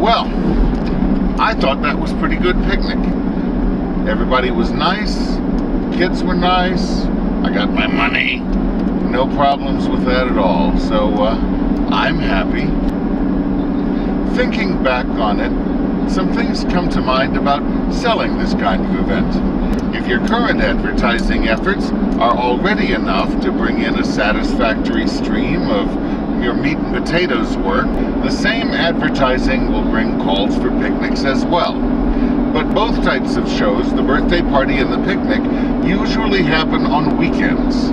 Well, I thought that was pretty good picnic. Everybody was nice, kids were nice, I got my money, no problems with that at all, so I'm happy. Thinking back on it, some things come to mind about selling this kind of event. If your current advertising efforts are already enough to bring in a satisfactory stream of your meat and potatoes work, the same advertising will bring calls for picnics as well. But both types of shows, the birthday party and the picnic, usually happen on weekends.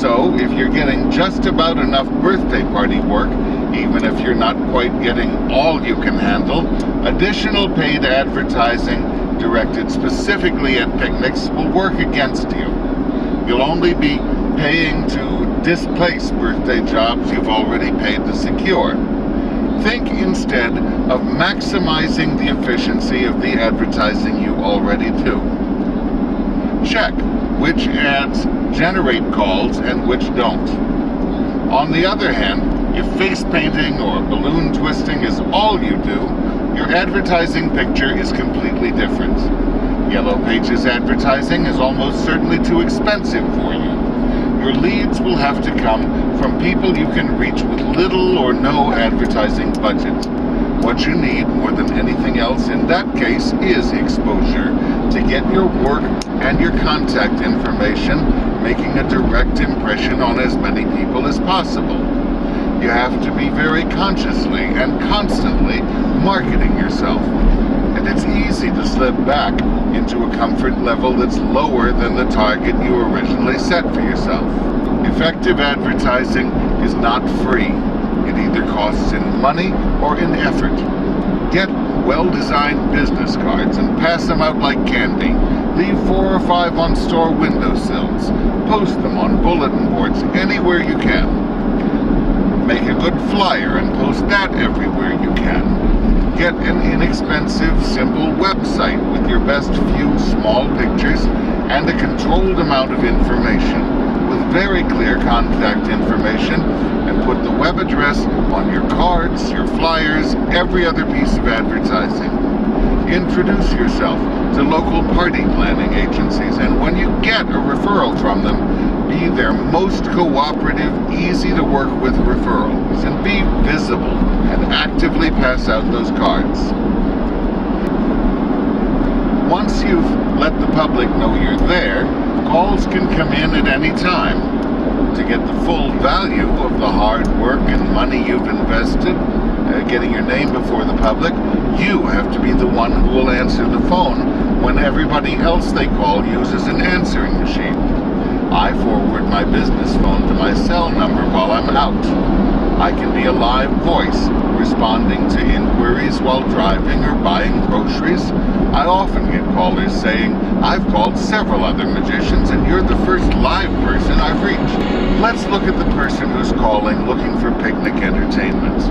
So if you're getting just about enough birthday party work, even if you're not quite getting all you can handle, additional paid advertising directed specifically at picnics will work against you. You'll only be paying to displace birthday jobs you've already paid to secure. Think instead of maximizing the efficiency of the advertising you already do. Check which ads generate calls and which don't. On the other hand, if face painting or balloon twisting is all you do, your advertising picture is completely different. Yellow Pages advertising is almost certainly too expensive for you. Your leads will have to come from people you can reach with little or no advertising budget. What you need more than anything else in that case is exposure to get your work and your contact information making a direct impression on as many people as possible. You have to be very consciously and constantly marketing yourself. And it's easy to slip back into a comfort level that's lower than the target you originally set for yourself. Effective advertising is not free. It either costs in money or in effort. Get well-designed business cards and pass them out like candy. Leave 4 or 5 on store windowsills. Post them on bulletin boards anywhere you can. Make a good flyer and post that everywhere you can. Get an inexpensive, simple website with your best few small pictures and a controlled amount of information with very clear contact information, and put the web address on your cards, your flyers, every other piece of advertising. Introduce yourself to local party planning agencies, and when you get a referral from them, be their most cooperative, easy to work with referrals, and be visible and actively pass out those cards. Once you've let the public know you're there, calls can come in at any time. To get the full value of the hard work and money you've invested, getting your name before the public, you have to be the one who will answer the phone when everybody else they call uses an answering machine. I forward my business phone to my cell number while I'm out. I can be a live voice, responding to inquiries while driving or buying groceries. I often get callers saying, "I've called several other magicians and you're the first live person I've reached." Let's look at the person who's calling looking for picnic entertainment.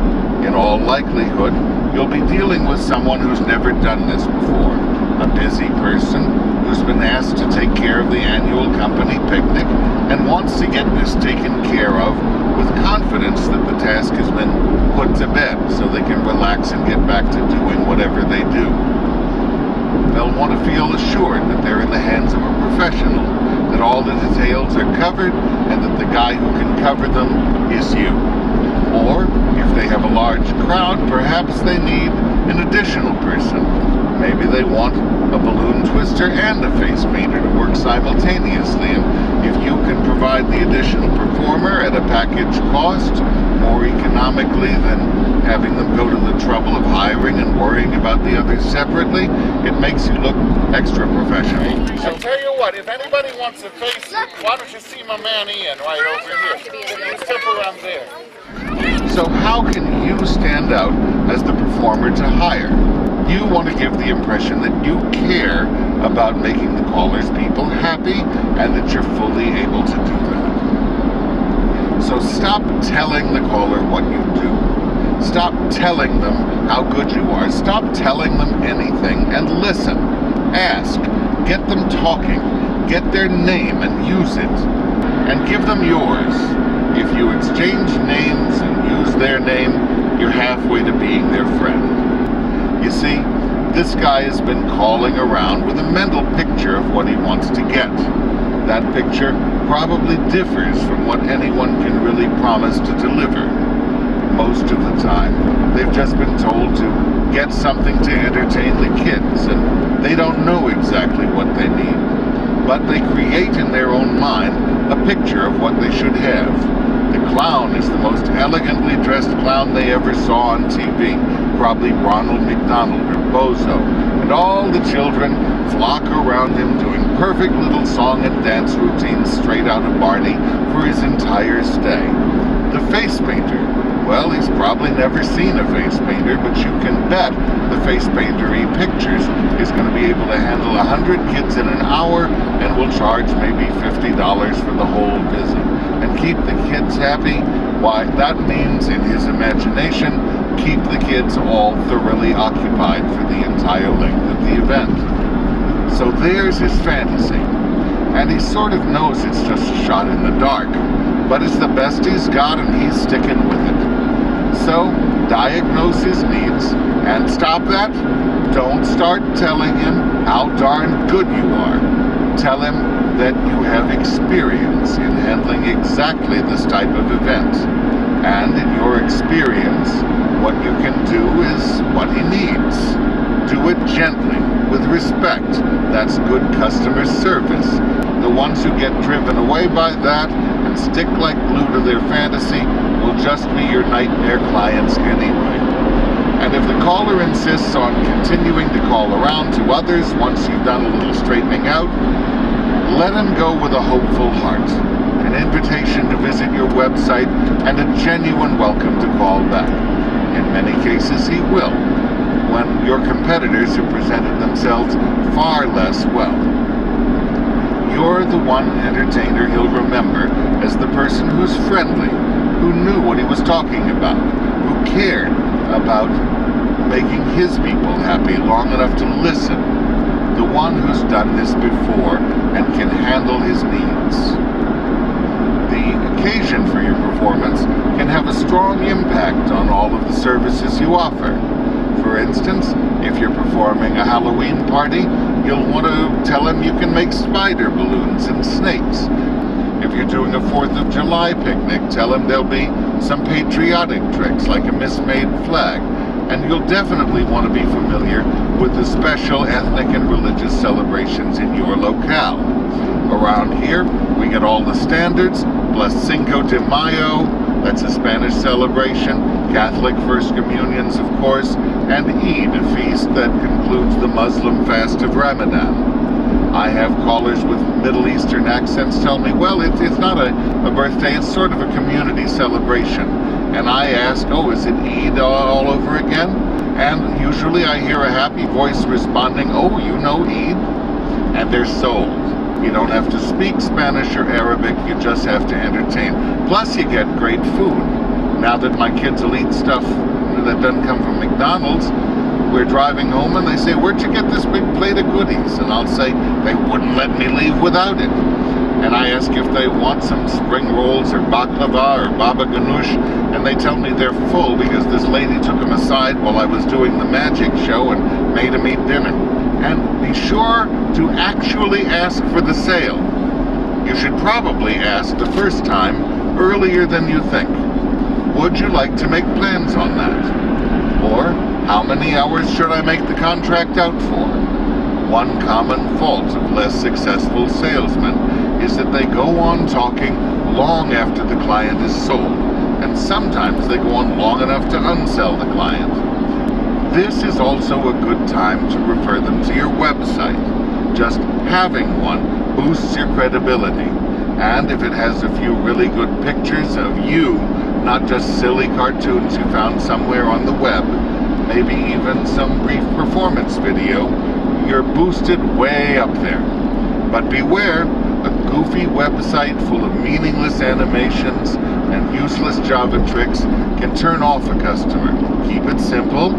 In all likelihood, you'll be dealing with someone who's never done this before. A busy person who's been asked to take care of the annual company picnic and wants to get this taken care of with confidence that the task has been put to bed so they can relax and get back to doing whatever they do. They'll want to feel assured that they're in the hands of a professional, that all the details are covered, and that the guy who can cover them is you. Or, if they have a large crowd, perhaps they need an additional person. Maybe they want a balloon twister and a face painter to work simultaneously, and if you can provide the additional performer at a package cost, more economically than having them go to the trouble of hiring and worrying about the others separately, it makes you look extra professional. So tell you what, if anybody wants a face, why don't you see my man Ian right over here? He's up around there. So how can you stand out as the performer to hire? You want to give the impression that you care about making the caller's people happy and that you're fully able to do that. So stop telling the caller what you do. Stop telling them how good you are. Stop telling them anything and listen. Ask. Get them talking. Get their name and use it. And give them yours. If you exchange names and use their name, you're halfway to being their friend. You see, this guy has been calling around with a mental picture of what he wants to get. That picture probably differs from what anyone can really promise to deliver. Most of the time, they've just been told to get something to entertain the kids, and they don't know exactly what they need. But they create in their own mind a picture of what they should have. The clown is the most elegantly dressed clown they ever saw on TV, probably Ronald McDonald or Bozo, and all the children flock around him doing perfect little song and dance routines straight out of Barney for his entire stay. The face painter, well, he's probably never seen a face painter, but you can bet the face painter he pictures is going to be able to handle 100 kids in an hour and will charge maybe $50 for the whole visit. And keep the kids happy? Why, that means, in his imagination, keep the kids all thoroughly occupied for the entire length of the event. So there's his fantasy. And he sort of knows it's just a shot in the dark, but it's the best he's got and he's sticking with it. So, diagnose his needs, and stop that. Don't start telling him how darn good you are. Tell him that you have experience in handling exactly this type of event. And in your experience, what you can do is what he needs. Do it gently, with respect. That's good customer service. The ones who get driven away by that and stick like glue to their fantasy will just be your nightmare clients anyway. And if the caller insists on continuing to call around to others once you've done a little straightening out, let him go with a hopeful heart, an invitation to visit your website, and a genuine welcome to call back. In many cases he will, when your competitors have presented themselves far less well. You're the one entertainer he'll remember as the person who's friendly, who knew what he was talking about, who cared about making his people happy long enough to listen, the one who's done this before and can handle his needs. The occasion for your performance can have a strong impact on all of the services you offer. For instance, if you're performing a Halloween party, you'll want to tell him you can make spider balloons and snakes. If you're doing a 4th of July picnic, tell him there'll be some patriotic tricks like a mismade flag. And you'll definitely want to be familiar with the special ethnic and religious celebrations in your locale. Around here, we get all the standards, plus Cinco de Mayo, that's a Spanish celebration, Catholic First Communions, of course, and Eid, a feast that concludes the Muslim fast of Ramadan. I have callers with Middle Eastern accents tell me, well, it's not a birthday, it's sort of a community celebration. And I ask, oh, is it Eid all over again? And usually I hear a happy voice responding, oh, you know Eid? And they're sold. You don't have to speak Spanish or Arabic, you just have to entertain. Plus you get great food. Now that my kids will eat stuff that doesn't come from McDonald's, we're driving home and they say, where'd you get this big plate of goodies? And I'll say, they wouldn't let me leave without it. And I ask if they want some spring rolls or baklava or baba ganoush, and they tell me they're full because this lady took them aside while I was doing the magic show and made them eat dinner. And be sure to actually ask for the sale. You should probably ask the first time earlier than you think. Would you like to make plans on that? Or, how many hours should I make the contract out for? One common fault of less successful salesmen is that they go on talking long after the client is sold, and sometimes they go on long enough to unsell the client. This is also a good time to refer them to your website. Just having one boosts your credibility, and if it has a few really good pictures of you, not just silly cartoons you found somewhere on the web, maybe even some brief performance video, you're boosted way up there. But beware, a goofy website full of meaningless animations and useless Java tricks can turn off a customer. Keep it simple,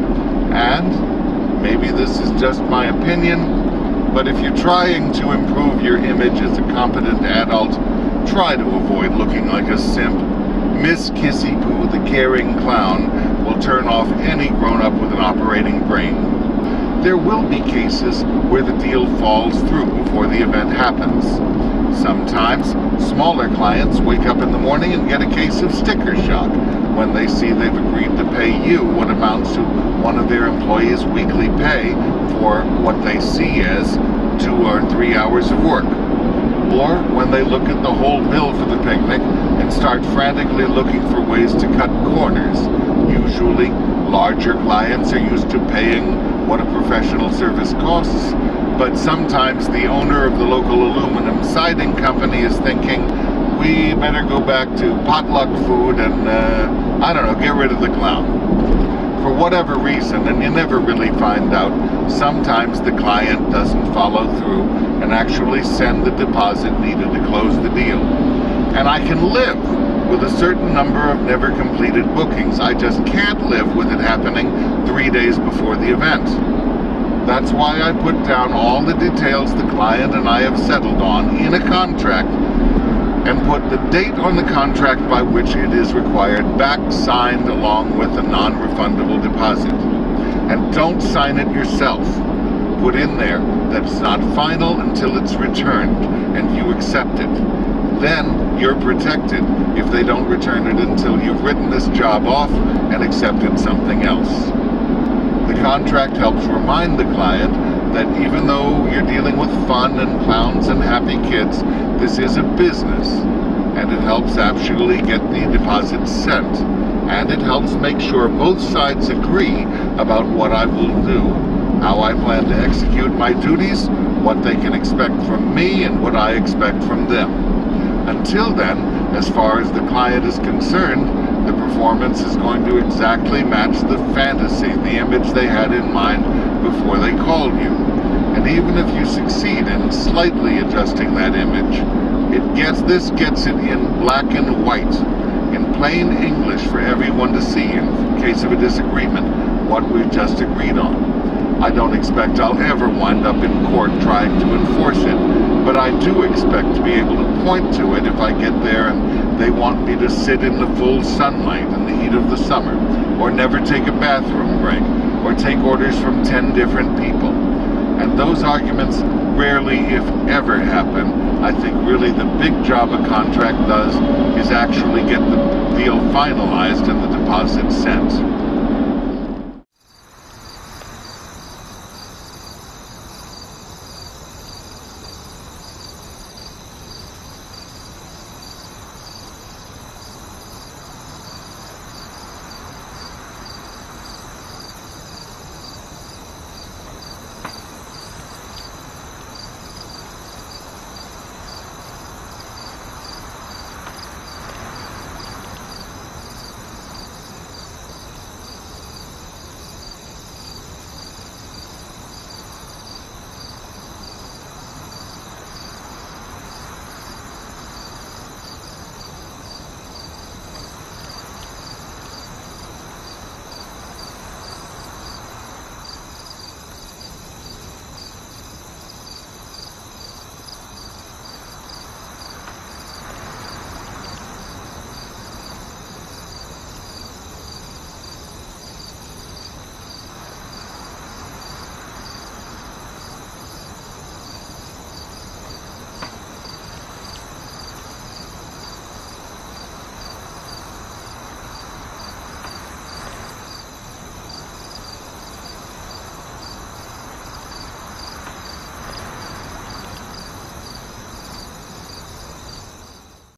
and maybe this is just my opinion, but if you're trying to improve your image as a competent adult, try to avoid looking like a simp. Miss Kissy Poo, the caring clown, will turn off any grown-up with an operating brain. there will be cases where the deal falls through before the event happens. Sometimes, smaller clients wake up in the morning and get a case of sticker shock when they see they've agreed to pay you what amounts to one of their employees' weekly pay for what they see as 2 or 3 hours of work. Or when they look at the whole bill for the picnic and start frantically looking for ways to cut corners. Usually, larger clients are used to paying what a professional service costs, but sometimes the owner of the local aluminum siding company is thinking, we better go back to potluck food and, I don't know, get rid of the clown. For whatever reason, and you never really find out, sometimes the client doesn't follow through and actually send the deposit needed to close the deal. And I can live with a certain number of never completed bookings. I just can't live with it happening 3 days before the event. That's why I put down all the details the client and I have settled on in a contract and put the date on the contract by which it is required back signed along with a non-refundable deposit. And don't sign it yourself. Put in there that it's not final until it's returned and you accept it. Then you're protected if they don't return it until you've written this job off and accepted something else. The contract helps remind the client that even though you're dealing with fun and clowns and happy kids, this is a business, and it helps actually get the deposit sent, and it helps make sure both sides agree about what I will do, how I plan to execute my duties, what they can expect from me, and what I expect from them. Until then, as far as the client is concerned, the performance is going to exactly match the fantasy, the image they had in mind before they called you. And even if you succeed in slightly adjusting that image, this gets it in black and white, in plain English for everyone to see in case of a disagreement, what we've just agreed on. I don't expect I'll ever wind up in court trying to enforce it, but I do expect to be able to point to it if I get there and they want me to sit in the full sunlight in the heat of the summer, or never take a bathroom break, or take orders from 10 different people. And those arguments rarely, if ever, happen. I think really the big job a contract does is actually get the deal finalized and the deposit sent.